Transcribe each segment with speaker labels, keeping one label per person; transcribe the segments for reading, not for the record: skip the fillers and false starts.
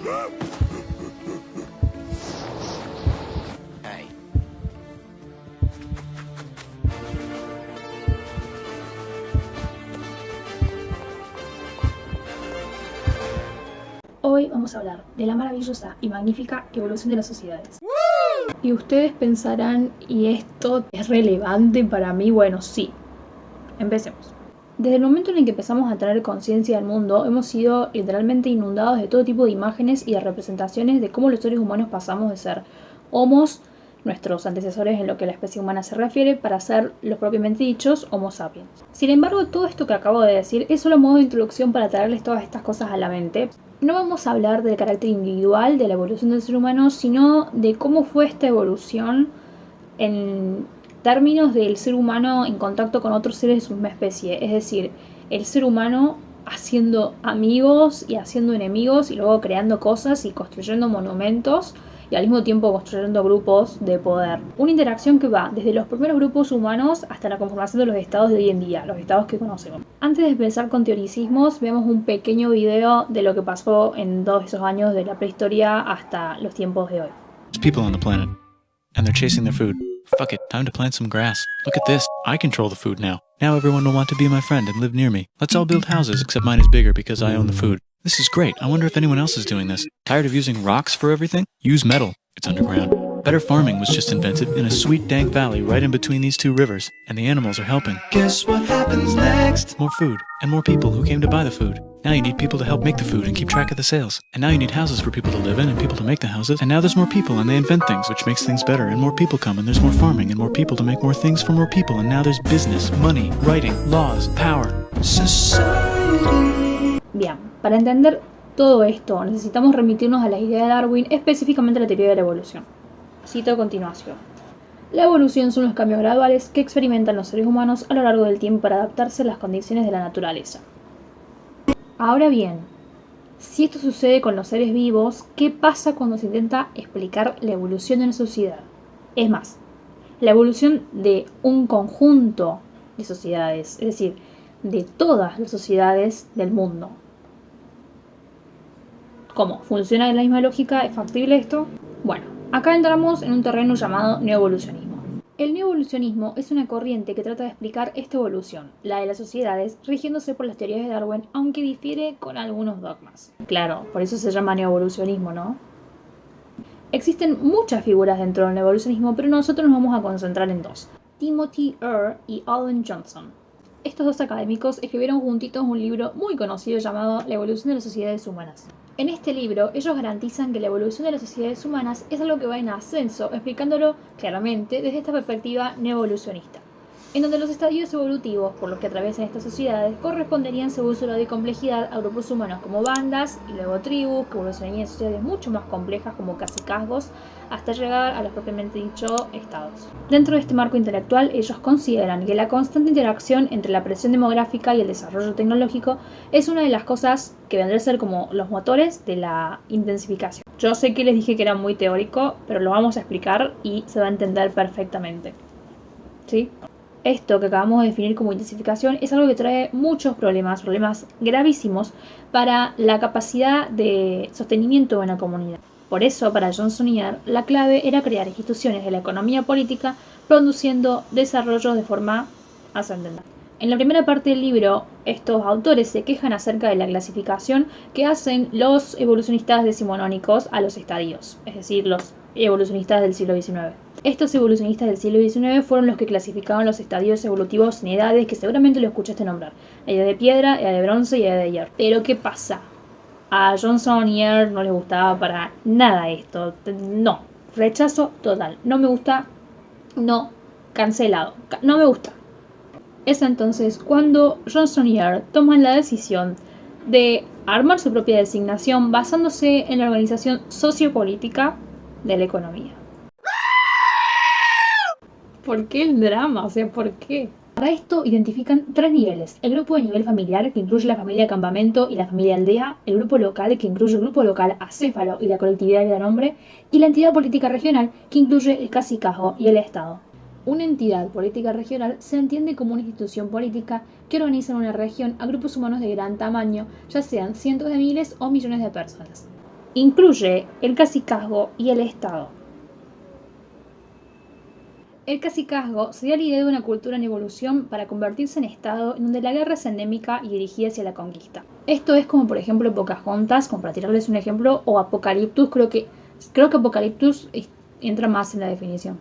Speaker 1: Hey.
Speaker 2: Hoy vamos a hablar de la maravillosa y magnífica evolución de las sociedades. Y ustedes pensarán, ¿y esto es relevante para mí? Bueno, sí. Empecemos. Desde el momento en el que empezamos a tener conciencia del mundo, hemos sido literalmente inundados de todo tipo de imágenes y de representaciones de cómo los seres humanos pasamos de ser homos, nuestros antecesores en lo que a la especie humana se refiere, para ser los propiamente dichos Homo sapiens. Sin embargo, todo esto que acabo de decir es solo modo de introducción para traerles todas estas cosas a la mente. No vamos a hablar del carácter individual de la evolución del ser humano, sino de cómo fue esta evolución en términos del ser humano en contacto con otros seres de su misma especie. Es decir, el ser humano haciendo amigos y haciendo enemigos y luego creando cosas y construyendo monumentos y al mismo tiempo construyendo grupos de poder. Una interacción que va desde los primeros grupos humanos hasta la conformación de los estados de hoy en día, los estados que conocemos. Antes de empezar con teoricismos, veamos un pequeño video de lo que pasó en todos esos años de la prehistoria hasta los tiempos de hoy.
Speaker 3: There's people on the planet, and they're chasing their food. Fuck it, time to plant some grass. Look at this, I control the food now. Now everyone will want to be my friend and live near me. Let's all build houses, except mine is bigger because I own the food. This is great, I wonder if anyone else is doing this. Tired of using rocks for everything? Use metal, it's underground. Better farming was just invented in a sweet dank valley right in between these two rivers, and the animals are helping. Guess what happens next? More food, and more people who came to buy the food. Now you need people to help make the food and keep track of the sales. And now you need houses for people to live in and people to make the houses. And now there's more people and they invent things, which makes things better. And more people come and there's more farming and more people to make more things for more people. And now there's business, money, writing, laws, power, society.
Speaker 2: Bien, para entender todo esto necesitamos remitirnos a la idea de Darwin, específicamente a la teoría de la evolución. Cito a continuación. La evolución son los cambios graduales que experimentan los seres humanos a lo largo del tiempo para adaptarse a las condiciones de la naturaleza. Ahora bien, si esto sucede con los seres vivos, ¿qué pasa cuando se intenta explicar la evolución de una sociedad? Es más, la evolución de un conjunto de sociedades, es decir, de todas las sociedades del mundo. ¿Cómo? ¿Funciona de la misma lógica? ¿Es factible esto? Bueno, acá entramos en un terreno llamado neoevolucionismo. El neoevolucionismo es una corriente que trata de explicar esta evolución, la de las sociedades, rigiéndose por las teorías de Darwin, aunque difiere con algunos dogmas. Claro, por eso se llama neoevolucionismo, ¿no? Existen muchas figuras dentro del neoevolucionismo, pero nosotros nos vamos a concentrar en dos: Timothy Earl y Alan Johnson. Estos dos académicos escribieron juntitos un libro muy conocido llamado La evolución de las sociedades humanas. En este libro, ellos garantizan que la evolución de las sociedades humanas es algo que va en ascenso, explicándolo claramente desde esta perspectiva neoevolucionista, en donde los estadios evolutivos por los que atraviesan estas sociedades corresponderían según su grado de complejidad a grupos humanos como bandas y luego tribus, que evolucionarían en sociedades mucho más complejas como cacicazgos, hasta llegar a los propiamente dicho estados. Dentro de este marco intelectual, ellos consideran que la constante interacción entre la presión demográfica y el desarrollo tecnológico es una de las cosas que vendría a ser como los motores de la intensificación. Yo sé que les dije que era muy teórico, pero lo vamos a explicar y se va a entender perfectamente. ¿Sí? Esto que acabamos de definir como intensificación es algo que trae muchos problemas gravísimos para la capacidad de sostenimiento de una comunidad. Por eso, para Johnson y Earl, la clave era crear instituciones de la economía política produciendo desarrollos de forma ascendente. En la primera parte del libro, estos autores se quejan acerca de la clasificación que hacen los evolucionistas decimonónicos a los estadios, es decir, los evolucionistas del siglo XIX. Estos evolucionistas del siglo XIX fueron los que clasificaban los estadios evolutivos en edades que seguramente lo escuchaste nombrar: edad de piedra, edad de bronce y edad de hierro. Pero ¿qué pasa? A Johnson y Earl no les gustaba para nada esto. No, rechazo total. No me gusta, no, cancelado. No me gusta. Es entonces cuando Johnson y Earl toman la decisión de armar su propia designación basándose en la organización sociopolítica de la economía. ¿Por qué el drama? O sea, ¿por qué? Para esto identifican tres niveles: el grupo de nivel familiar, que incluye la familia campamento y la familia aldea; el grupo local, que incluye el grupo local acéfalo y la colectividad que da nombre; y la entidad política regional, que incluye el cacicazgo y el estado. Una entidad política regional se entiende como una institución política que organiza en una región a grupos humanos de gran tamaño, ya sean cientos de miles o millones de personas. incluye el cacicazgo y el Estado. El cacicazgo sería la idea de una cultura en evolución para convertirse en Estado en donde la guerra es endémica y dirigida hacia la conquista. Esto es como por ejemplo Pocahontas, como para tirarles un ejemplo, o Apocaliptus. Creo que Apocaliptus entra más en la definición.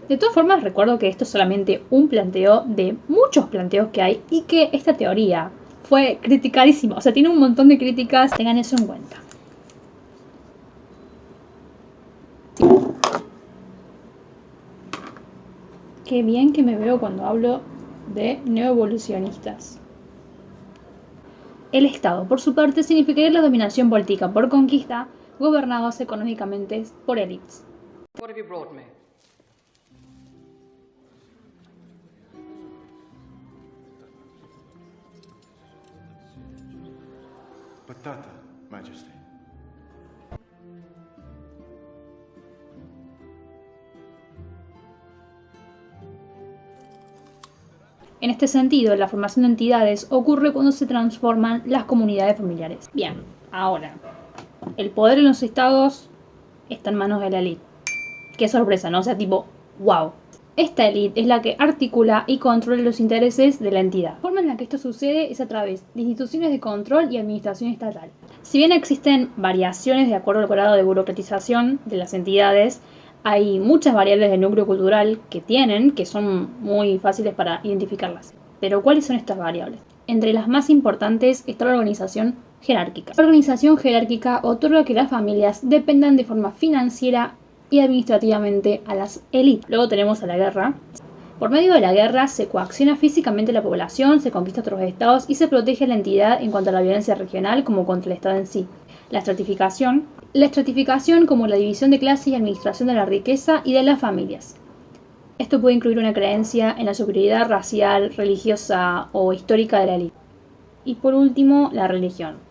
Speaker 2: De todas formas, recuerdo que esto es solamente un planteo de muchos planteos que hay y que esta teoría fue criticadísima. O sea, tiene un montón de críticas, tengan eso en cuenta. Sí. Qué bien que me veo cuando hablo de neoevolucionistas. El Estado, por su parte, significaría la dominación política por conquista, gobernados económicamente por élites.
Speaker 1: What have you brought me?
Speaker 4: Patata, Majesty.
Speaker 2: En este sentido, la formación de entidades ocurre cuando se transforman las comunidades familiares. Bien, ahora, el poder en los estados está en manos de la élite. Qué sorpresa, ¿no? O sea, tipo, wow. Esta élite es la que articula y controla los intereses de la entidad. La forma en la que esto sucede es a través de instituciones de control y administración estatal. Si bien existen variaciones de acuerdo al grado de burocratización de las entidades, hay muchas variables del núcleo cultural que son muy fáciles para identificarlas. Pero ¿cuáles son estas variables? Entre las más importantes está la organización jerárquica. La organización jerárquica otorga que las familias dependan de forma financiera y administrativamente a las élites. Luego tenemos a la guerra. Por medio de la guerra se coacciona físicamente la población, se conquista otros estados y se protege a la entidad en cuanto a la violencia regional como contra el estado en sí. La estratificación como la división de clases y administración de la riqueza y de las familias. Esto puede incluir una creencia en la superioridad racial, religiosa o histórica de la élite. Y por último, la religión.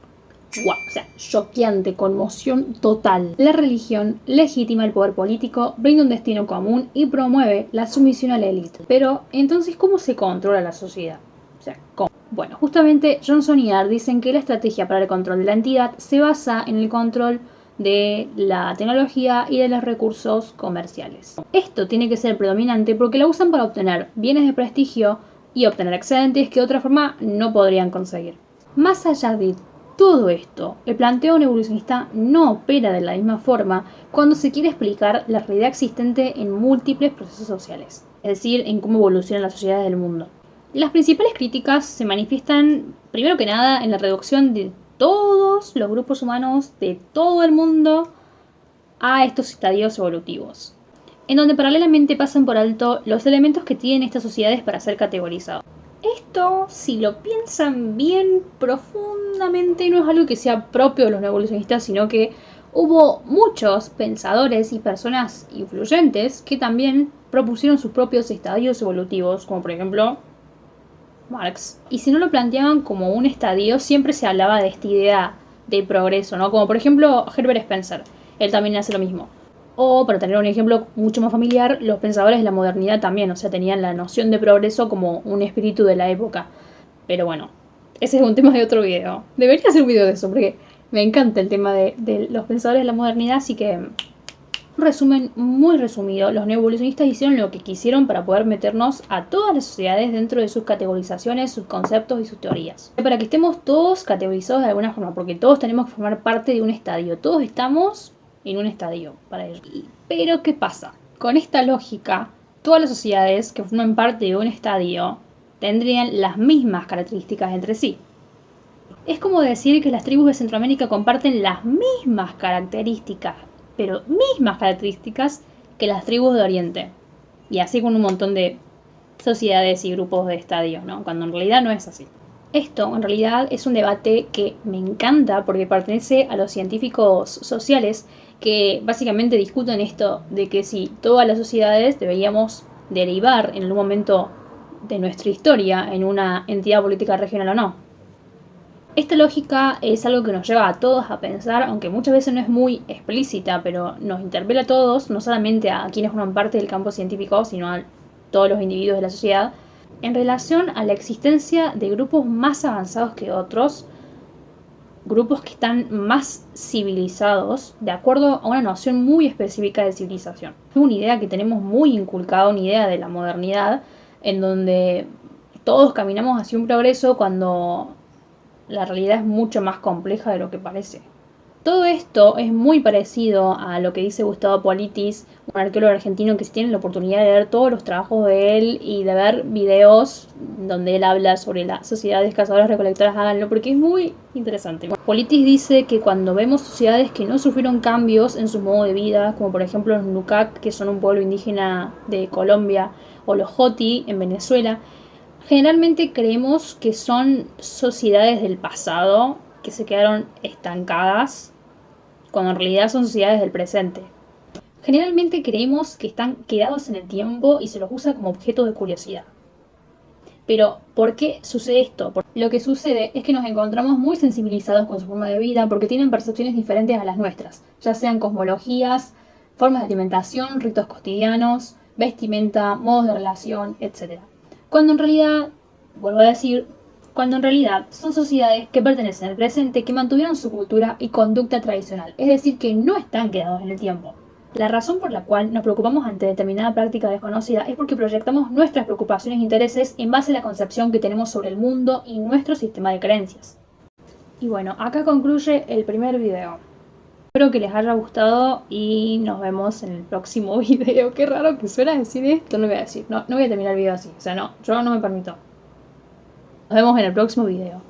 Speaker 2: ¡Wow! O sea, choqueante, conmoción total. La religión legitima el poder político, brinda un destino común y promueve la sumisión a la élite. Pero, entonces, ¿cómo se controla la sociedad? O sea, ¿cómo? Bueno, justamente Johnson y Ard dicen que la estrategia para el control de la entidad se basa en el control de la tecnología y de los recursos comerciales. Esto tiene que ser predominante porque la usan para obtener bienes de prestigio y obtener excedentes que de otra forma no podrían conseguir. Más allá de todo esto, el planteo neoevolucionista no opera de la misma forma cuando se quiere explicar la realidad existente en múltiples procesos sociales, es decir, en cómo evolucionan las sociedades del mundo. Las principales críticas se manifiestan, primero que nada, en la reducción de todos los grupos humanos de todo el mundo a estos estadios evolutivos, en donde paralelamente pasan por alto los elementos que tienen estas sociedades para ser categorizados. Esto, si lo piensan bien profundamente, no es algo que sea propio de los neoevolucionistas, sino que hubo muchos pensadores y personas influyentes que también propusieron sus propios estadios evolutivos, como por ejemplo Marx. Y si no lo planteaban como un estadio, siempre se hablaba de esta idea de progreso, ¿no? Como por ejemplo Herbert Spencer, él también hace lo mismo. O, para tener un ejemplo mucho más familiar, los pensadores de la modernidad también, o sea, tenían la noción de progreso como un espíritu de la época. Pero bueno, ese es un tema de otro video. Debería hacer un video de eso, porque me encanta el tema de los pensadores de la modernidad, así que, resumen muy resumido, los neoevolucionistas hicieron lo que quisieron para poder meternos a todas las sociedades dentro de sus categorizaciones, sus conceptos y sus teorías. Para que estemos todos categorizados de alguna forma, porque todos tenemos que formar parte de un estadio, todos estamos en un estadio para ello. Pero ¿qué pasa? Con esta lógica, todas las sociedades que forman parte de un estadio tendrían las mismas características entre sí. Es como decir que las tribus de Centroamérica comparten las mismas características, pero mismas características que las tribus de Oriente. Y así con un montón de sociedades y grupos de estadios, ¿no? Cuando en realidad no es así. Esto, en realidad, es un debate que me encanta porque pertenece a los científicos sociales que básicamente discuten esto de que si todas las sociedades deberíamos derivar en algún momento de nuestra historia en una entidad política regional o no. Esta lógica es algo que nos lleva a todos a pensar, aunque muchas veces no es muy explícita, pero nos interpela a todos, no solamente a quienes forman parte del campo científico, sino a todos los individuos de la sociedad, en relación a la existencia de grupos más avanzados que otros, grupos que están más civilizados, de acuerdo a una noción muy específica de civilización. Es una idea que tenemos muy inculcada, una idea de la modernidad, en donde todos caminamos hacia un progreso cuando la realidad es mucho más compleja de lo que parece. Todo esto es muy parecido a lo que dice Gustavo Politis, un arqueólogo argentino que si tienen la oportunidad de leer todos los trabajos de él y de ver videos donde él habla sobre las sociedades cazadoras recolectoras, háganlo porque es muy interesante. Politis dice que cuando vemos sociedades que no sufrieron cambios en su modo de vida, como por ejemplo los Nucac, que son un pueblo indígena de Colombia, o los Joti en Venezuela, generalmente creemos que son sociedades del pasado que se quedaron estancadas, cuando en realidad son sociedades del presente. Generalmente creemos que están quedados en el tiempo y se los usa como objeto de curiosidad. Pero, ¿por qué sucede esto? Lo que sucede es que nos encontramos muy sensibilizados con su forma de vida porque tienen percepciones diferentes a las nuestras, ya sean cosmologías, formas de alimentación, ritos cotidianos, vestimenta, modos de relación, etc. Cuando en realidad, vuelvo a decir, cuando en realidad son sociedades que pertenecen al presente, que mantuvieron su cultura y conducta tradicional, es decir, que no están quedados en el tiempo. La razón por la cual nos preocupamos ante determinada práctica desconocida es porque proyectamos nuestras preocupaciones e intereses en base a la concepción que tenemos sobre el mundo y nuestro sistema de creencias. Y bueno, acá concluye el primer video. Espero que les haya gustado y nos vemos en el próximo video. Qué raro que suena decir esto, no voy a decir, no voy a terminar el video así, o sea, no, yo no me permito. Nos vemos en el próximo video.